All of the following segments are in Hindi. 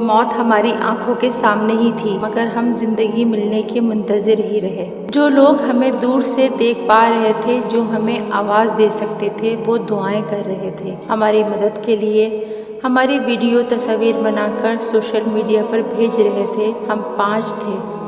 मौत हमारी आंखों के सामने ही थी, मगर हम जिंदगी मिलने के मुंतज़िर ही रहे। जो लोग हमें दूर से देख पा रहे थे, जो हमें आवाज़ दे सकते थे, वो दुआएं कर रहे थे हमारी मदद के लिए। हमारी वीडियो तस्वीर बनाकर सोशल मीडिया पर भेज रहे थे। हम 5 थे,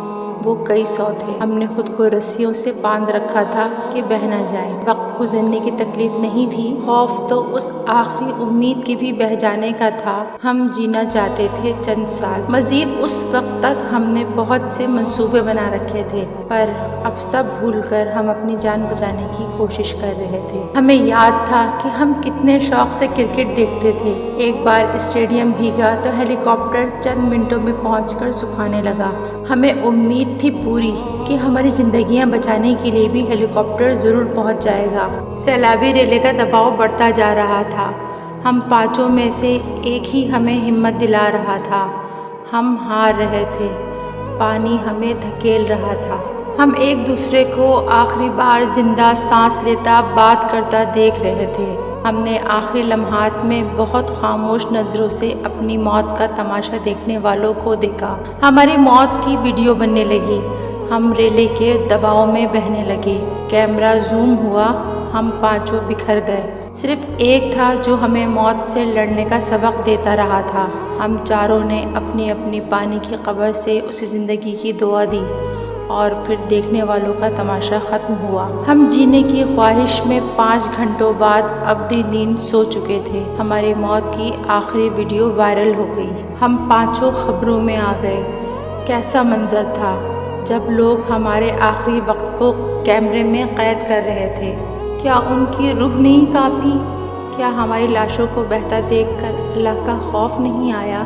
वो कई 100 थे। हमने खुद को रस्सियों से बांध रखा था कि बह न जाए। वक्त गुजरने की तकलीफ नहीं थी, खौफ तो उस आखिरी उम्मीद के भी बह जाने का था। हम जीना चाहते थे चंद साल मजीद। उस वक्त तक हमने बहुत से मंसूबे बना रखे थे, पर अब सब भूलकर हम अपनी जान बचाने की कोशिश कर रहे थे। हमें याद था कि हम कितने शौक से क्रिकेट देखते थे। एक बार स्टेडियम भीगा तो हेलीकॉप्टर चंद मिनटों में पहुंचकर सुखाने लगा। हमें उम्मीद थी पूरी कि हमारी जिंदगियां बचाने के लिए भी हेलीकॉप्टर जरूर पहुंच जाएगा। सैलाबी रेले का दबाव बढ़ता जा रहा था। हम 5 में से एक ही हमें हिम्मत दिला रहा था। हम हार रहे थे, पानी हमें धकेल रहा था। हम एक दूसरे को आखिरी बार जिंदा सांस लेता, बात करता देख रहे थे। हमने आखिरी लम्हात में बहुत खामोश नज़रों से अपनी मौत का तमाशा देखने वालों को देखा। हमारी मौत की वीडियो बनने लगी। हम रेले के दबाव में बहने लगे। कैमरा जूम हुआ, हम 5 बिखर गए। सिर्फ एक था जो हमें मौत से लड़ने का सबक देता रहा था। हम चारों ने अपनी अपनी पानी की कब्र से उसे ज़िंदगी की दुआ दी और फिर देखने वालों का तमाशा ख़त्म हुआ। हम जीने की ख्वाहिश में 5 घंटों बाद अब्दी नींद सो चुके थे। हमारी मौत की आखिरी वीडियो वायरल हो गई। हम 5 खबरों में आ गए। कैसा मंजर था जब लोग हमारे आखिरी वक्त को कैमरे में कैद कर रहे थे। क्या उनकी रूह नहीं कांपी? क्या हमारी लाशों को बहता देखकर अल्लाह का खौफ नहीं आया?